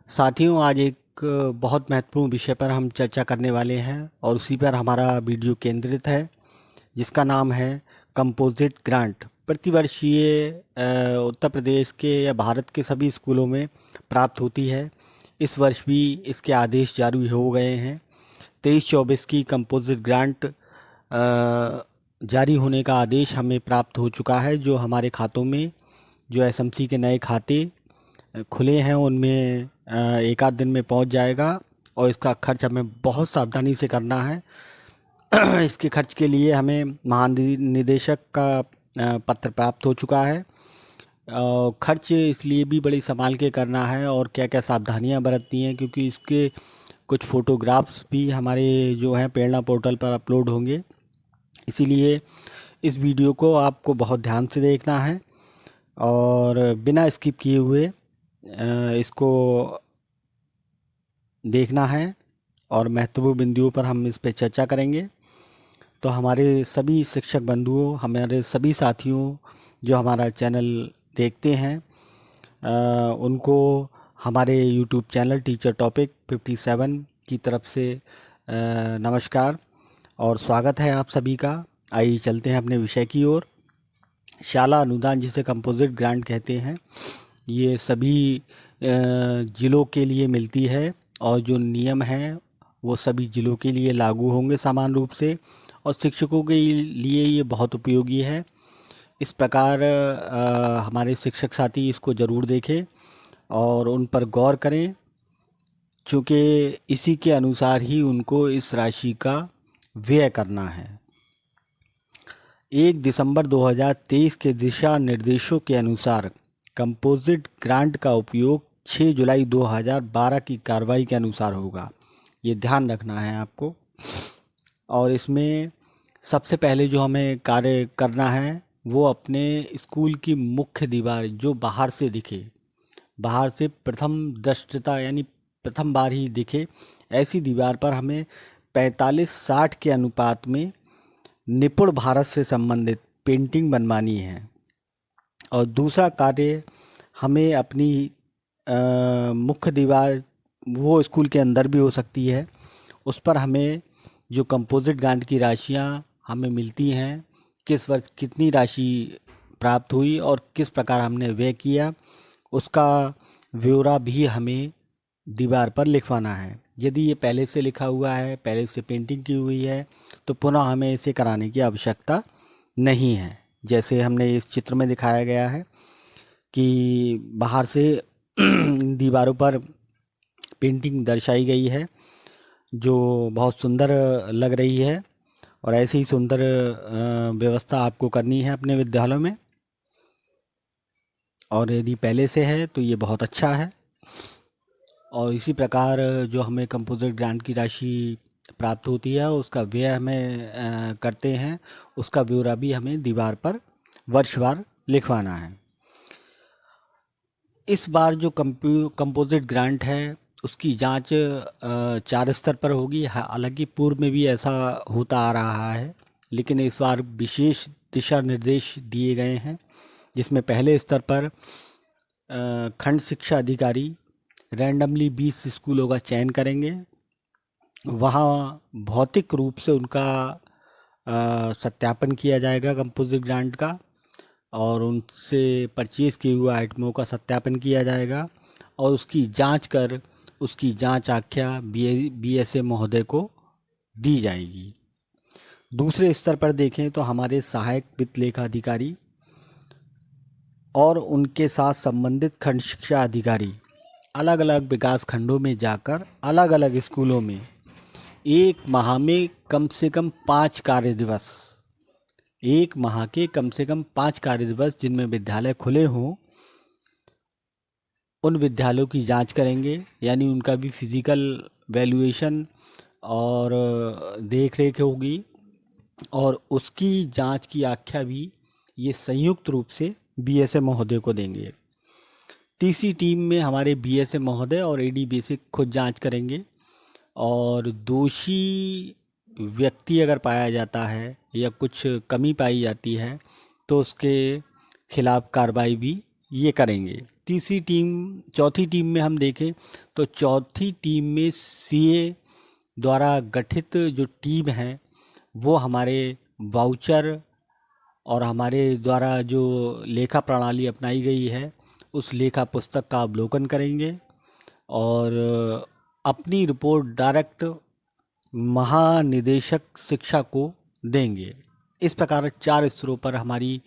साथियों, आज एक बहुत महत्वपूर्ण विषय पर हम चर्चा करने वाले हैं और उसी पर हमारा वीडियो केंद्रित है, जिसका नाम है कंपोजिट ग्रांट। प्रतिवर्ष ये उत्तर प्रदेश के या भारत के सभी स्कूलों में प्राप्त होती है। इस वर्ष भी इसके आदेश जारी हो गए हैं। 23-24 की कंपोजिट ग्रांट जारी होने का आदेश हमें प्राप्त हो चुका है। जो हमारे खातों में जो एसएमसी के नए खाते खुले हैं उनमें एक आध दिन में पहुंच जाएगा और इसका खर्च हमें बहुत सावधानी से करना है। इसके खर्च के लिए हमें महानिदेशक का पत्र प्राप्त हो चुका है। खर्च इसलिए भी बड़ी संभाल के करना है और क्या क्या सावधानियां बरतनी हैं, क्योंकि इसके कुछ फ़ोटोग्राफ्स भी हमारे जो हैं प्रेरणा पोर्टल पर अपलोड होंगे। इसीलिए इस वीडियो को आपको बहुत ध्यान से देखना है और बिना स्किप किए हुए इसको देखना है और महत्वपूर्ण बिंदुओं पर हम इस पे चर्चा करेंगे। तो हमारे सभी शिक्षक बंधुओं, हमारे सभी साथियों जो हमारा चैनल देखते हैं, उनको हमारे यूट्यूब चैनल टीचर टॉपिक 57 की तरफ से नमस्कार और स्वागत है आप सभी का। आइए चलते हैं अपने विषय की ओर। शाला अनुदान, जिसे कंपोजिट ग्रांट कहते हैं, ये सभी ज़िलों के लिए मिलती है और जो नियम हैं वो सभी ज़िलों के लिए लागू होंगे समान रूप से, और शिक्षकों के लिए ये बहुत उपयोगी है। इस प्रकार हमारे शिक्षक साथी इसको ज़रूर देखें और उन पर गौर करें, चूँकि इसी के अनुसार ही उनको इस राशि का व्यय करना है। 1 दिसंबर 2023 के दिशा निर्देशों के अनुसार कंपोजिट ग्रांट का उपयोग 6 जुलाई 2012 की कार्रवाई के अनुसार होगा। ये ध्यान रखना है आपको। और इसमें सबसे पहले जो हमें कार्य करना है वो अपने स्कूल की मुख्य दीवार जो बाहर से दिखे, बाहर से प्रथम दृष्टता यानी प्रथम बार ही दिखे, ऐसी दीवार पर हमें 45-60 के अनुपात में निपुण भारत से संबंधित पेंटिंग बनवानी है। और दूसरा कार्य, हमें अपनी मुख्य दीवार, वो स्कूल के अंदर भी हो सकती है, उस पर हमें जो कंपोजिट ग्रांट की राशियां हमें मिलती हैं, किस वर्ष कितनी राशि प्राप्त हुई और किस प्रकार हमने व्यय किया, उसका ब्यौरा भी हमें दीवार पर लिखवाना है। यदि ये पहले से लिखा हुआ है, पहले से पेंटिंग की हुई है, तो पुनः हमें इसे कराने की आवश्यकता नहीं है। जैसे हमने इस चित्र में दिखाया गया है कि बाहर से दीवारों पर पेंटिंग दर्शाई गई है जो बहुत सुंदर लग रही है, और ऐसी ही सुंदर व्यवस्था आपको करनी है अपने विद्यालयों में। और यदि पहले से है तो ये बहुत अच्छा है। और इसी प्रकार जो हमें कंपोजिट ग्रांट की राशि प्राप्त होती है उसका व्यय हमें करते हैं, उसका ब्यौरा भी हमें दीवार पर वर्षवार लिखवाना है। इस बार जो कंपोजिट ग्रांट है उसकी जांच 4 स्तर पर होगी। हालांकि पूर्व में भी ऐसा होता आ रहा है, लेकिन इस बार विशेष दिशा निर्देश दिए गए हैं, जिसमें पहले स्तर पर खंड शिक्षा अधिकारी रैंडमली 20 स्कूलों का चयन करेंगे। वहाँ भौतिक रूप से उनका सत्यापन किया जाएगा कंपोजिट ग्रांट का, और उनसे परचेज़ किए हुए आइटमों का सत्यापन किया जाएगा और उसकी जांच कर उसकी जांच आख्या बीएसए महोदय को दी जाएगी। दूसरे स्तर पर देखें तो हमारे सहायक वित्त लेखा अधिकारी और उनके साथ संबंधित खंड शिक्षा अधिकारी अलग अलग विकास खंडों में जाकर अलग अलग स्कूलों में एक माह में कम से कम 5 कार्य दिवस, एक माह के कम से कम 5 कार्य दिवस जिनमें विद्यालय खुले हों, उन विद्यालयों की जांच करेंगे। यानी उनका भी फिजिकल वैल्यूएशन और देख रेख होगी, और उसकी जांच की आख्या भी ये संयुक्त रूप से बीएसए महोदय को देंगे। तीसरी टीम में हमारे बीएसए महोदय और एडी बेसिक खुद जांच करेंगे, और दोषी व्यक्ति अगर पाया जाता है या कुछ कमी पाई जाती है तो उसके खिलाफ कार्रवाई भी ये करेंगे। चौथी टीम में हम देखें तो चौथी टीम में सीए द्वारा गठित जो टीम है वो हमारे वाउचर और हमारे द्वारा जो लेखा प्रणाली अपनाई गई है उस लेखा पुस्तक का अवलोकन करेंगे और अपनी रिपोर्ट डायरेक्ट महानिदेशक शिक्षा को देंगे। इस प्रकार 4 स्तरों पर हमारी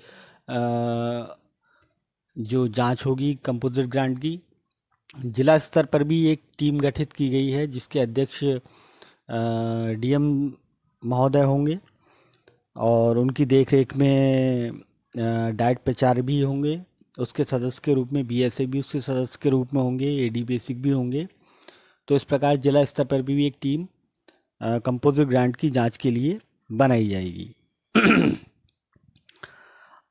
जो जांच होगी कंपोजिट ग्रांट की। जिला स्तर पर भी एक टीम गठित की गई है जिसके अध्यक्ष डीएम महोदय होंगे और उनकी देखरेख में डाइट प्रचार भी होंगे। उसके सदस्य के रूप में बीएसए भी उसके सदस्य के रूप में होंगे, एडी बेसिक भी होंगे। तो इस प्रकार जिला स्तर पर भी एक टीम कंपोजिट ग्रांट की जांच के लिए बनाई जाएगी।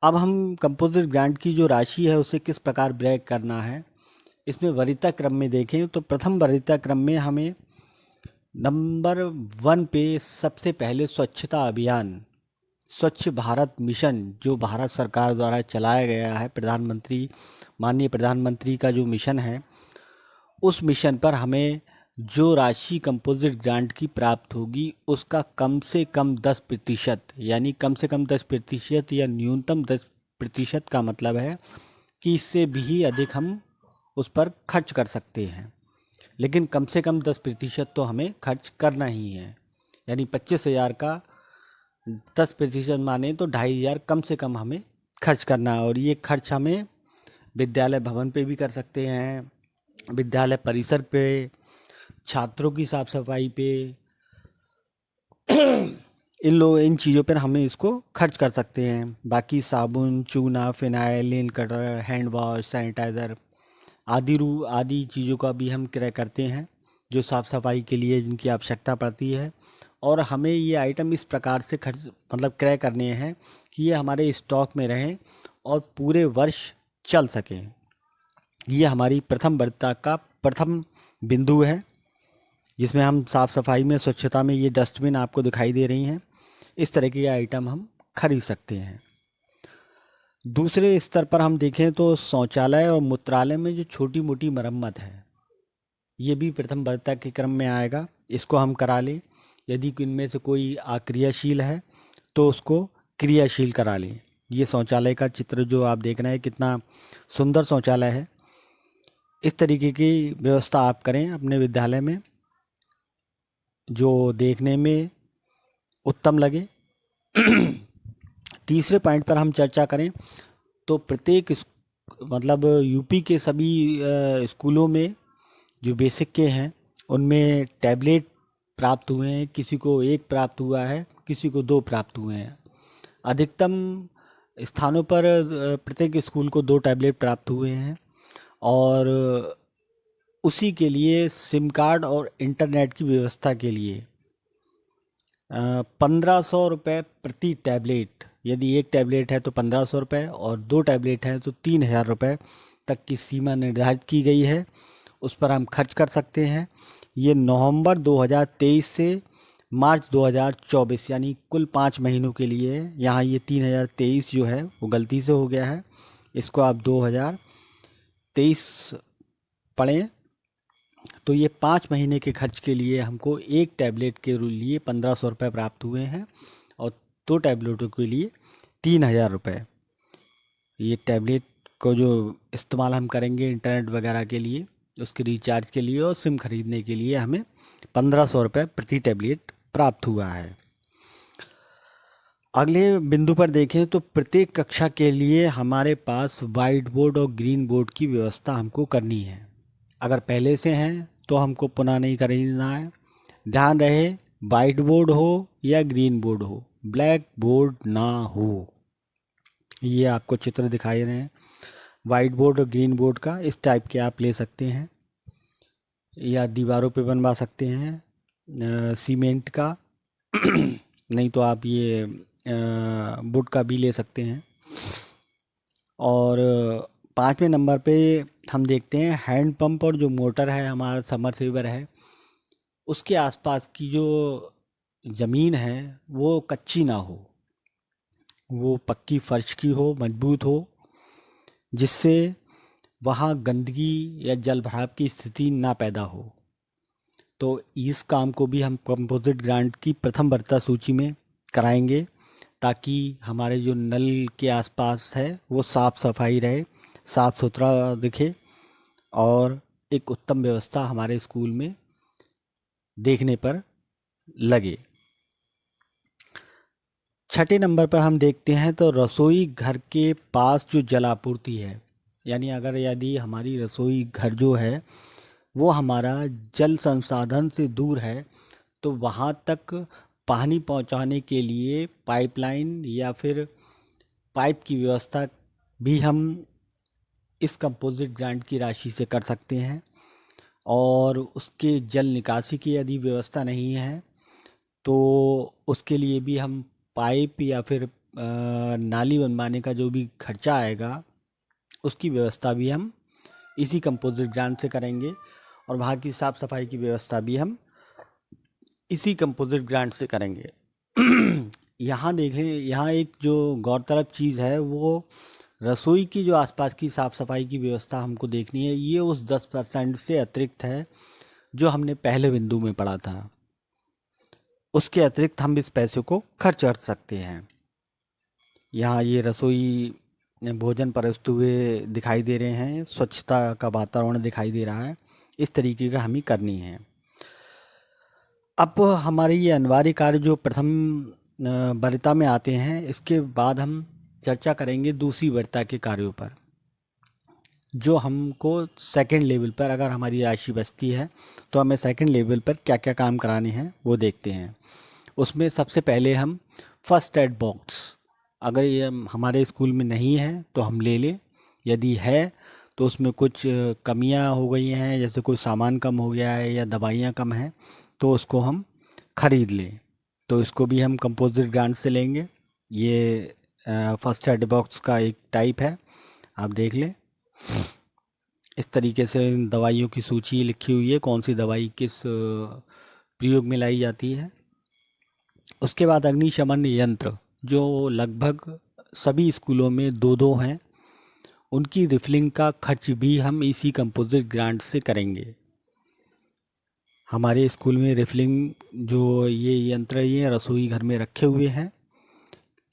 अब हम कंपोजिट ग्रांट की जो राशि है उसे किस प्रकार ब्रेक करना है, इसमें वरीयता क्रम में देखें तो प्रथम वरीयता क्रम में हमें नंबर 1 पे सबसे पहले स्वच्छता अभियान, स्वच्छ भारत मिशन जो भारत सरकार द्वारा चलाया गया है, माननीय प्रधानमंत्री का जो मिशन है, उस मिशन पर हमें जो राशि कंपोजिट ग्रांट की प्राप्त होगी उसका कम से कम 10%, यानी कम से कम 10% या न्यूनतम 10% का मतलब है कि इससे भी अधिक हम उस पर खर्च कर सकते हैं, लेकिन कम से कम 10% तो हमें खर्च करना ही है। यानी 25,000 का 10% माने तो 2,500 कम से कम हमें खर्च करना है। और ये खर्च हमें विद्यालय भवन पे भी कर सकते हैं, विद्यालय परिसर पे, छात्रों की साफ सफाई पे, इन चीज़ों पर हमें इसको खर्च कर सकते हैं। बाकी साबुन, चूना, phenyl, nail cutter, hand wash, sanitiser आदि चीज़ों का भी हम क्रय करते हैं जो साफ़ सफाई के लिए जिनकी आवश्यकता पड़ती है। और हमें ये आइटम इस प्रकार से क्रय करने हैं कि ये हमारे स्टॉक में रहें और पूरे वर्ष चल सकें। ये हमारी प्रथम वरीयता का प्रथम बिंदु है जिसमें हम साफ़ सफाई में, स्वच्छता में, ये डस्टबिन आपको दिखाई दे रही हैं, इस तरह के आइटम हम खरीद सकते हैं। दूसरे स्तर पर हम देखें तो शौचालय और मूत्रालय में जो छोटी मोटी मरम्मत है ये भी प्रथम वरीयता के क्रम में आएगा, इसको हम करा लें। यदि इनमें से कोई अक्रियाशील है तो उसको क्रियाशील करा लें। ये शौचालय का चित्र जो आप देख रहे हैं कितना सुंदर शौचालय है, इस तरीके की व्यवस्था आप करें अपने विद्यालय में जो देखने में उत्तम लगे। तीसरे पॉइंट पर हम चर्चा करें तो प्रत्येक यूपी के सभी स्कूलों में जो बेसिक के हैं उनमें टैबलेट प्राप्त हुए हैं। किसी को 1 प्राप्त हुआ है, किसी को 2 प्राप्त हुए हैं। अधिकतम स्थानों पर प्रत्येक स्कूल को 2 टैबलेट प्राप्त हुए हैं और उसी के लिए सिम कार्ड और इंटरनेट की व्यवस्था के लिए 1,500 रुपये प्रति टैबलेट, यदि 1 टैबलेट है तो 1,500 रुपये और 2 टैबलेट हैं तो 3,000 रुपये तक की सीमा निर्धारित की गई है, उस पर हम खर्च कर सकते हैं। ये नवंबर 2023 से मार्च 2024 यानी कुल 5 महीनों के लिए है। यहाँ ये 3,023 जो है वो गलती से हो गया है, इसको आप 2023 पढ़ें। तो ये 5 महीने के खर्च के लिए हमको 1 टैबलेट के लिए 1,500 रुपये प्राप्त हुए हैं और 2 टैबलेटों के लिए 3,000 रुपये। ये टैबलेट को जो इस्तेमाल हम करेंगे इंटरनेट वगैरह के लिए, उसके रिचार्ज के लिए और सिम खरीदने के लिए हमें 1,500 रुपये प्रति टैबलेट प्राप्त हुआ है। अगले बिंदु पर देखें तो प्रत्येक कक्षा के लिए हमारे पास वाइट बोर्ड और ग्रीन बोर्ड की व्यवस्था हमको करनी है। अगर पहले से हैं तो हमको पुनः नहीं खरीदना है। ध्यान रहे वाइट बोर्ड हो या ग्रीन बोर्ड हो, ब्लैक बोर्ड ना हो। ये आपको चित्र दिखाई रहे हैं वाइट बोर्ड और ग्रीन बोर्ड का, इस टाइप के आप ले सकते हैं या दीवारों पे बनवा सकते हैं सीमेंट का नहीं तो आप ये वुड का भी ले सकते हैं। और 5वें नंबर पे हम देखते हैं हैंड पंप और जो मोटर है हमारा समरसेबल है उसके आसपास की जो ज़मीन है वो कच्ची ना हो, वो पक्की फर्श की हो, मजबूत हो, जिससे वहाँ गंदगी या जल भराव की स्थिति ना पैदा हो। तो इस काम को भी हम कंपोजिट ग्रांट की प्रथम वरीयता सूची में कराएंगे, ताकि हमारे जो नल के आसपास है वो साफ़ सफाई रहे, साफ़ सुथरा दिखे और एक उत्तम व्यवस्था हमारे स्कूल में देखने पर लगे। छठे नंबर पर हम देखते हैं तो रसोई घर के पास जो जल आपूर्ति है, यानी अगर यदि हमारी रसोई घर जो है वो हमारा जल संसाधन से दूर है, तो वहाँ तक पानी पहुँचाने के लिए पाइपलाइन या फिर पाइप की व्यवस्था भी हम इस कंपोजिट ग्रांट की राशि से कर सकते हैं। और उसके जल निकासी की यदि व्यवस्था नहीं है तो उसके लिए भी हम पाइप या फिर नाली बनवाने का जो भी खर्चा आएगा उसकी व्यवस्था भी हम इसी कंपोजिट ग्रांट से करेंगे, और वहाँ की साफ़ सफाई की व्यवस्था भी हम इसी कंपोजिट ग्रांट से करेंगे। यहाँ देखें, यहाँ एक जो गौरतलब चीज़ है वो रसोई की जो आसपास की साफ़ सफाई की व्यवस्था हमको देखनी है। ये उस 10% से अतिरिक्त है जो हमने पहले बिंदु में पढ़ा था, उसके अतिरिक्त हम इस पैसे को खर्च कर सकते हैं। यहाँ ये रसोई भोजन परसते हुए दिखाई दे रहे हैं, स्वच्छता का वातावरण दिखाई दे रहा है, इस तरीके का हमें करनी है। अब हमारे ये अनिवार्य कार्य जो प्रथम वरीयता में आते हैं, इसके बाद हम चर्चा करेंगे दूसरी वरीयता के कार्यों पर, जो हमको सेकंड लेवल पर अगर हमारी राशि बचती है तो हमें सेकंड लेवल पर क्या क्या काम कराने हैं वो देखते हैं। उसमें सबसे पहले हम फर्स्ट एड बॉक्स, अगर ये हमारे स्कूल में नहीं है तो हम ले लें, यदि है तो उसमें कुछ कमियां हो गई हैं, जैसे कोई सामान कम हो गया है या दवाइयाँ कम हैं, तो उसको हम ख़रीद लें। तो इसको भी हम कंपोजिट ग्रांट से लेंगे। ये फर्स्ट एड बॉक्स का एक टाइप है, आप देख लें। इस तरीके से इन दवाइयों की सूची लिखी हुई है, कौन सी दवाई किस प्रयोग में लाई जाती है। उसके बाद अग्निशमन यंत्र, जो लगभग सभी स्कूलों में दो दो हैं, उनकी रिफिलिंग का खर्च भी हम इसी कंपोजिट ग्रांट से करेंगे। हमारे स्कूल में रिफिलिंग जो ये यंत्र ये रसोई घर में रखे हुए हैं,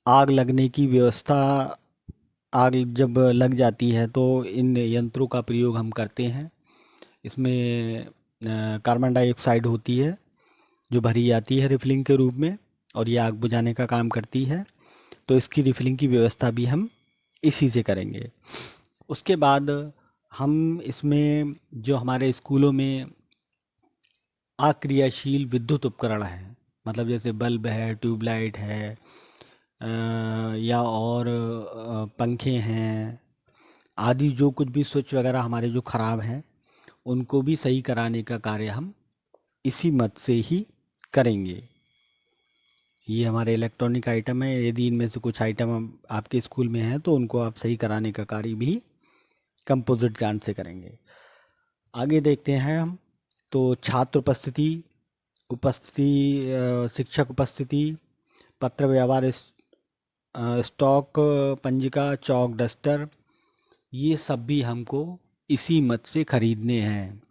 आग लगने की व्यवस्था, आग जब लग जाती है तो इन यंत्रों का प्रयोग हम करते हैं। इसमें कार्बन डाइऑक्साइड होती है जो भरी जाती है रिफिलिंग के रूप में, और ये आग बुझाने का काम करती है। तो इसकी रिफिलिंग की व्यवस्था भी हम इसी से करेंगे। उसके बाद हम इसमें जो हमारे स्कूलों में अक्रियाशील विद्युत उपकरण हैं, मतलब जैसे बल्ब है, ट्यूबलाइट है, या और पंखे हैं आदि, जो कुछ भी स्विच वगैरह हमारे जो ख़राब हैं उनको भी सही कराने का कार्य हम इसी मद से ही करेंगे। ये हमारे इलेक्ट्रॉनिक आइटम है, यदि इनमें से कुछ आइटम आपके स्कूल में हैं तो उनको आप सही कराने का कार्य भी कंपोजिट ग्रांट से करेंगे। आगे देखते हैं हम, तो छात्र उपस्थिति, शिक्षक उपस्थिति, पत्र व्यवहार, स्टॉक पंजिका, चौक डस्टर, ये सब भी हमको इसी मद से खरीदने हैं।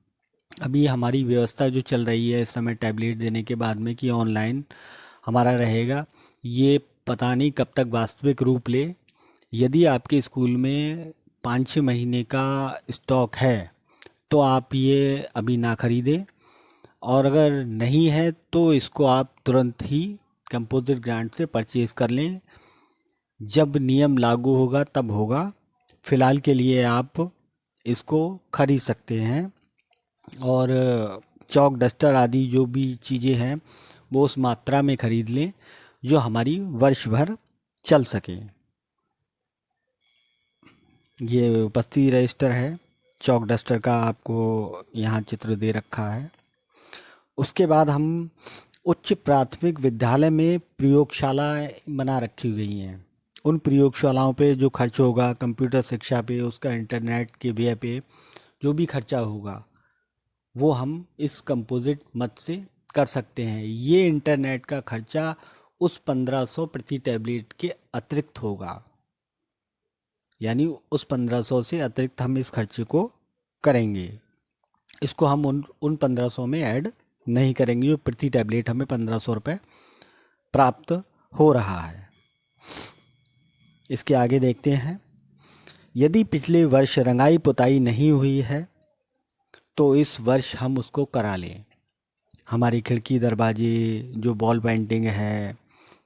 अभी हमारी व्यवस्था जो चल रही है इस समय टैबलेट देने के बाद में कि ऑनलाइन हमारा रहेगा, ये पता नहीं कब तक वास्तविक रूप ले। यदि आपके स्कूल में 5-6 महीने का स्टॉक है तो आप ये अभी ना खरीदें, और अगर नहीं है तो इसको आप तुरंत ही कंपोजिट ग्रांट से परचेज़ कर लें। जब नियम लागू होगा तब होगा, फ़िलहाल के लिए आप इसको खरीद सकते हैं। और चौक डस्टर आदि जो भी चीज़ें हैं वो उस मात्रा में ख़रीद लें जो हमारी वर्ष भर चल सके। ये उपस्थिति रजिस्टर है, चौक डस्टर का आपको यहाँ चित्र दे रखा है। उसके बाद हम उच्च प्राथमिक विद्यालय में प्रयोगशालाएं बना रखी गई हैं। उन प्रयोगशालाओं पे जो खर्च होगा, कंप्यूटर शिक्षा पे, उसका इंटरनेट के व्यय पे जो भी खर्चा होगा वो हम इस कंपोजिट मद से कर सकते हैं। ये इंटरनेट का खर्चा उस 1500 प्रति टैबलेट के अतिरिक्त होगा। यानी उस 1500 से अतिरिक्त हम इस खर्चे को करेंगे। इसको हम उन 1500 में ऐड नहीं करेंगे जो प्रति टैबलेट हमें 1500 रुपये प्राप्त हो रहा है। इसके आगे देखते हैं, यदि पिछले वर्ष रंगाई पुताई नहीं हुई है तो इस वर्ष हम उसको करा लें। हमारी खिड़की दरवाजे, जो वॉल पेंटिंग है,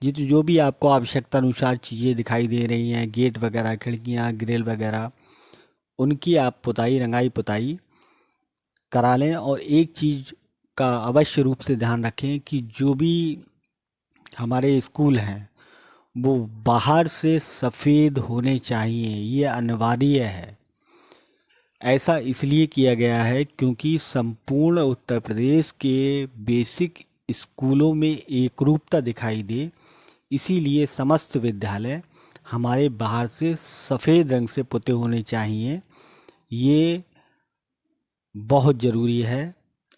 ये तो जो भी आपको आवश्यकता अनुसार चीज़ें दिखाई दे रही हैं, गेट वगैरह, खिड़कियाँ, ग्रिल वगैरह, उनकी आप पुताई, रंगाई पुताई करा लें। और एक चीज़ का अवश्य रूप से ध्यान रखें कि जो भी हमारे स्कूल हैं वो बाहर से सफ़ेद होने चाहिए, ये अनिवार्य है। ऐसा इसलिए किया गया है क्योंकि संपूर्ण उत्तर प्रदेश के बेसिक स्कूलों में एकरूपता दिखाई दे, इसीलिए समस्त विद्यालय हमारे बाहर से सफ़ेद रंग से पुते होने चाहिए। ये बहुत ज़रूरी है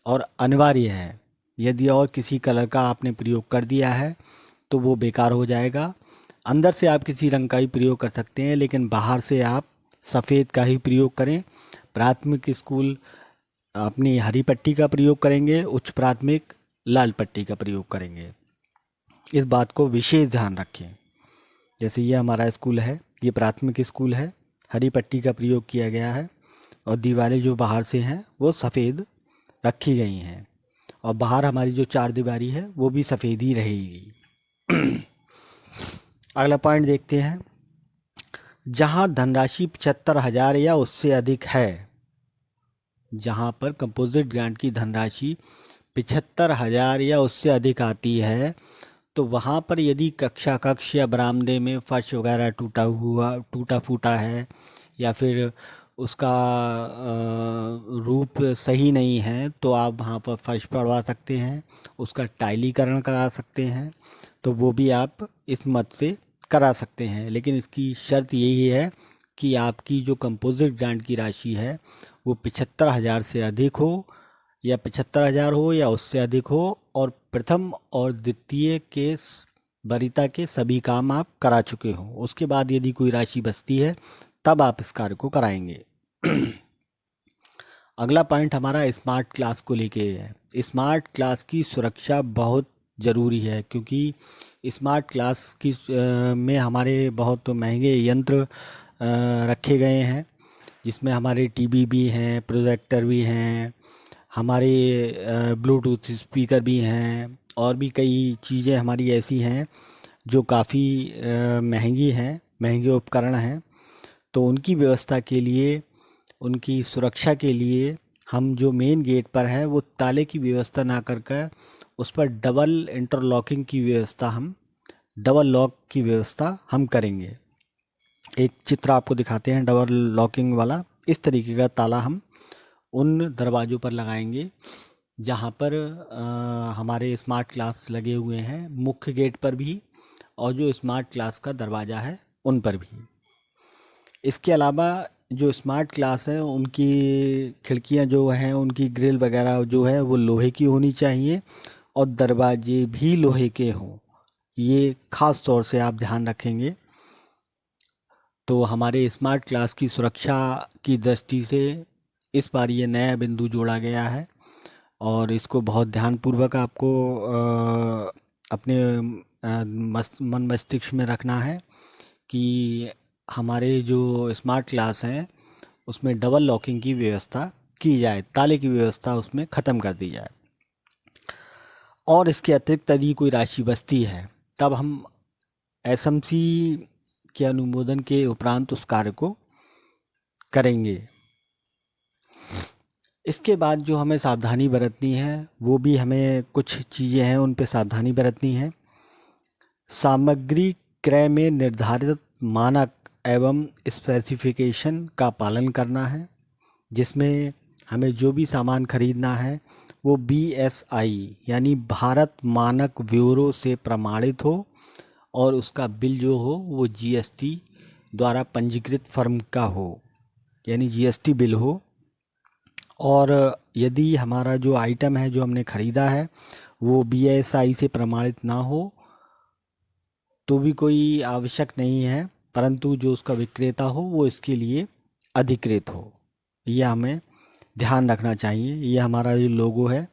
और अनिवार्य है। यदि और किसी कलर का आपने प्रयोग कर दिया है तो वो बेकार हो जाएगा। अंदर से आप किसी रंग का ही प्रयोग कर सकते हैं, लेकिन बाहर से आप सफ़ेद का ही प्रयोग करें। प्राथमिक स्कूल अपनी हरी पट्टी का प्रयोग करेंगे, उच्च प्राथमिक लाल पट्टी का प्रयोग करेंगे। इस बात को विशेष ध्यान रखें। जैसे ये हमारा स्कूल है, ये प्राथमिक स्कूल है, हरी पट्टी का प्रयोग किया गया है और दीवारें जो बाहर से हैं वो सफ़ेद रखी गई हैं और बाहर हमारी जो चार दीवारी है वो भी सफ़ेद ही रहेगी। अगला पॉइंट देखते हैं, जहां धनराशि 75,000 या उससे अधिक है, जहां पर कंपोजिट ग्रांट की धनराशि 75,000 या उससे अधिक आती है तो वहाँ पर यदि कक्ष या बरामदे में फर्श वगैरह टूटा फूटा है या फिर उसका रूप सही नहीं है तो आप वहाँ पर फर्श पड़वा सकते हैं, उसका टाइलीकरण करा सकते हैं, तो वो भी आप इस मद से करा सकते हैं। लेकिन इसकी शर्त यही है कि आपकी जो कंपोजिट ग्रांट की राशि है वो 75,000 से अधिक हो या 75,000 हो या उससे अधिक हो और प्रथम और द्वितीय के वरीयता के सभी काम आप करा चुके हो। उसके बाद यदि कोई राशि बचती है तब आप इस कार्य को कराएंगे। अगला पॉइंट हमारा स्मार्ट क्लास को लेके है। स्मार्ट क्लास की सुरक्षा बहुत ज़रूरी है क्योंकि स्मार्ट क्लास की में हमारे बहुत महंगे यंत्र रखे गए हैं, जिसमें हमारे टीवी भी हैं, प्रोजेक्टर भी हैं, हमारे ब्लूटूथ स्पीकर भी हैं और भी कई चीज़ें हमारी ऐसी हैं जो काफ़ी महंगी हैं, महंगे उपकरण हैं। तो उनकी व्यवस्था के लिए, उनकी सुरक्षा के लिए हम जो मेन गेट पर है वो ताले की व्यवस्था ना करके उस पर डबल इंटरलॉकिंग की व्यवस्था, हम डबल लॉक की व्यवस्था हम करेंगे। एक चित्र आपको दिखाते हैं डबल लॉकिंग वाला। इस तरीके का ताला हम उन दरवाज़ों पर लगाएंगे जहाँ पर हमारे स्मार्ट क्लास लगे हुए हैं, मुख्य गेट पर भी और जो स्मार्ट क्लास का दरवाज़ा है उन पर भी। इसके अलावा जो स्मार्ट क्लास है उनकी खिड़कियाँ जो हैं, उनकी ग्रिल वगैरह जो है वो लोहे की होनी चाहिए और दरवाजे भी लोहे के हों, ये ख़ास तौर से आप ध्यान रखेंगे। तो हमारे स्मार्ट क्लास की सुरक्षा की दृष्टि से इस बार ये नया बिंदु जोड़ा गया है और इसको बहुत ध्यानपूर्वक आपको अपने मन मस्तिष्क में रखना है कि हमारे जो स्मार्ट क्लास हैं उसमें डबल लॉकिंग की व्यवस्था की जाए, ताले की व्यवस्था उसमें ख़त्म कर दी जाए। और इसके अतिरिक्त यदि कोई राशि बचती है तब हम एसएमसी के अनुमोदन के उपरांत उस कार्य को करेंगे। इसके बाद जो हमें सावधानी बरतनी है वो भी हमें कुछ चीज़ें हैं उन पे सावधानी बरतनी है। सामग्री क्रय में निर्धारित मानक एवं स्पेसिफिकेशन का पालन करना है, जिसमें हमें जो भी सामान खरीदना है वो BSI यानी भारत मानक ब्यूरो से प्रमाणित हो और उसका बिल जो हो वो GST द्वारा पंजीकृत फर्म का हो, यानी GST बिल हो। और यदि हमारा जो आइटम है जो हमने ख़रीदा है वो BSI से प्रमाणित ना हो तो भी कोई आवश्यक नहीं है, परंतु जो उसका विक्रेता हो वो इसके लिए अधिकृत हो। यह हमें ध्यान रखना चाहिए। ये हमारा जो लोगो है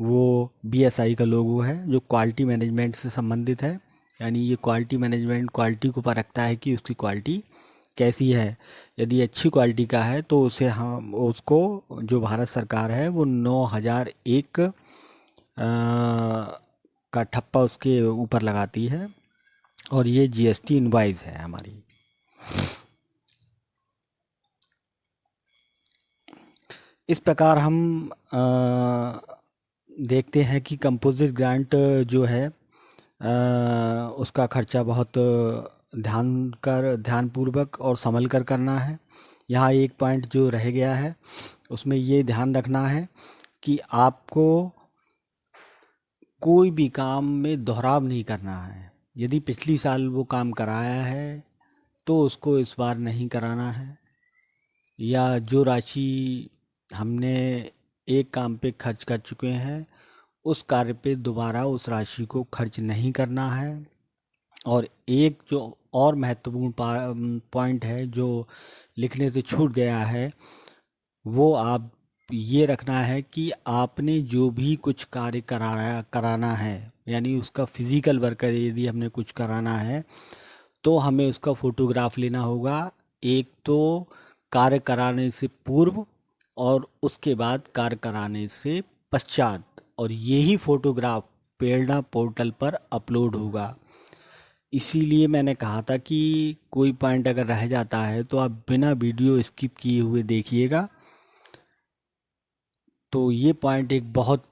वो BSI का लोगो है जो क्वालिटी मैनेजमेंट से संबंधित है। यानी ये क्वालिटी मैनेजमेंट क्वालिटी को परखता है कि उसकी क्वालिटी कैसी है। यदि अच्छी क्वालिटी का है तो उसे हम उसको जो भारत सरकार है वो 9001 का ठप्पा उसके ऊपर लगाती है और ये GST इनवाइस है हमारी। इस प्रकार हम देखते हैं कि कंपोजिट ग्रांट जो है उसका खर्चा बहुत ध्यानपूर्वक और संभल कर करना है। यहाँ एक पॉइंट जो रह गया है उसमें ये ध्यान रखना है कि आपको कोई भी काम में दोहराव नहीं करना है। यदि पिछली साल वो काम कराया है तो उसको इस बार नहीं कराना है, या जो राशि हमने एक काम पे खर्च कर चुके हैं उस कार्य पे दोबारा उस राशि को खर्च नहीं करना है। और एक जो और महत्वपूर्ण पॉइंट है जो लिखने से छूट गया है वो आप ये रखना है कि आपने जो भी कुछ कार्य कराना है, यानी उसका फिजिकल वर्क यदि हमने कुछ कराना है तो हमें उसका फोटोग्राफ लेना होगा। एक तो कार्य कराने से पूर्व और उसके बाद कार्य कराने से पश्चात, और यही फोटोग्राफ प्रेरणा पोर्टल पर अपलोड होगा। इसीलिए मैंने कहा था कि कोई पॉइंट अगर रह जाता है तो आप बिना वीडियो स्किप किए हुए देखिएगा। तो ये पॉइंट एक बहुत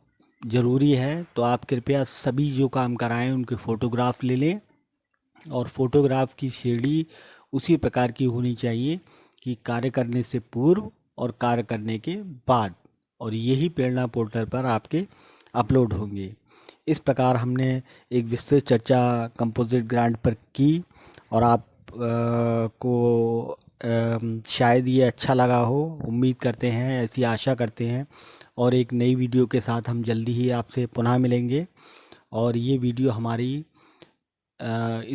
ज़रूरी है। तो आप कृपया सभी जो काम कराएं उनके फ़ोटोग्राफ ले लें, और फोटोग्राफ की श्रेणी उसी प्रकार की होनी चाहिए कि कार्य करने से पूर्व और कार्य करने के बाद, और यही प्रेरणा पोर्टल पर आपके अपलोड होंगे। इस प्रकार हमने एक विस्तृत चर्चा कंपोजिट ग्रांट पर की, और आप को शायद ये अच्छा लगा हो, उम्मीद करते हैं, ऐसी आशा करते हैं। और एक नई वीडियो के साथ हम जल्दी ही आपसे पुनः मिलेंगे। और ये वीडियो हमारी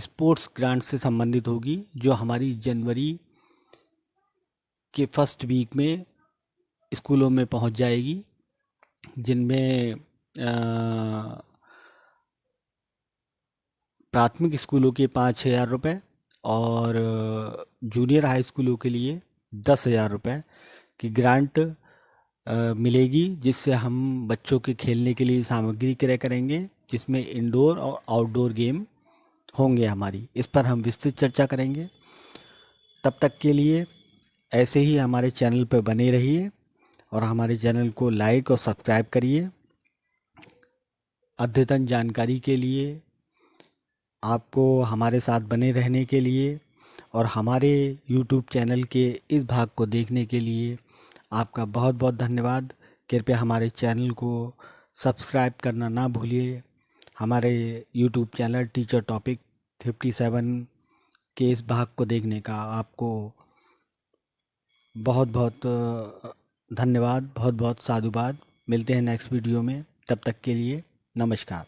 स्पोर्ट्स ग्रांट से संबंधित होगी जो हमारी जनवरी के फर्स्ट वीक में स्कूलों में पहुंच जाएगी, जिनमें प्राथमिक स्कूलों के 5,000 रुपये और जूनियर हाई स्कूलों के लिए 10,000 रुपये की ग्रांट मिलेगी, जिससे हम बच्चों के खेलने के लिए सामग्री क्रय करेंगे, जिसमें इंडोर और आउटडोर गेम होंगे हमारी। इस पर हम विस्तृत चर्चा करेंगे। तब तक के लिए ऐसे ही हमारे चैनल पर बने रहिए और हमारे चैनल को लाइक और सब्सक्राइब करिए। अद्यतन जानकारी के लिए, आपको हमारे साथ बने रहने के लिए और हमारे YouTube चैनल के इस भाग को देखने के लिए आपका बहुत बहुत धन्यवाद। कृपया हमारे चैनल को सब्सक्राइब करना ना भूलिए। हमारे YouTube चैनल टीचर टॉपिक 57 के इस भाग को देखने का आपको बहुत बहुत धन्यवाद, बहुत बहुत साधुवाद। मिलते हैं नेक्स्ट वीडियो में, तब तक के लिए नमस्कार।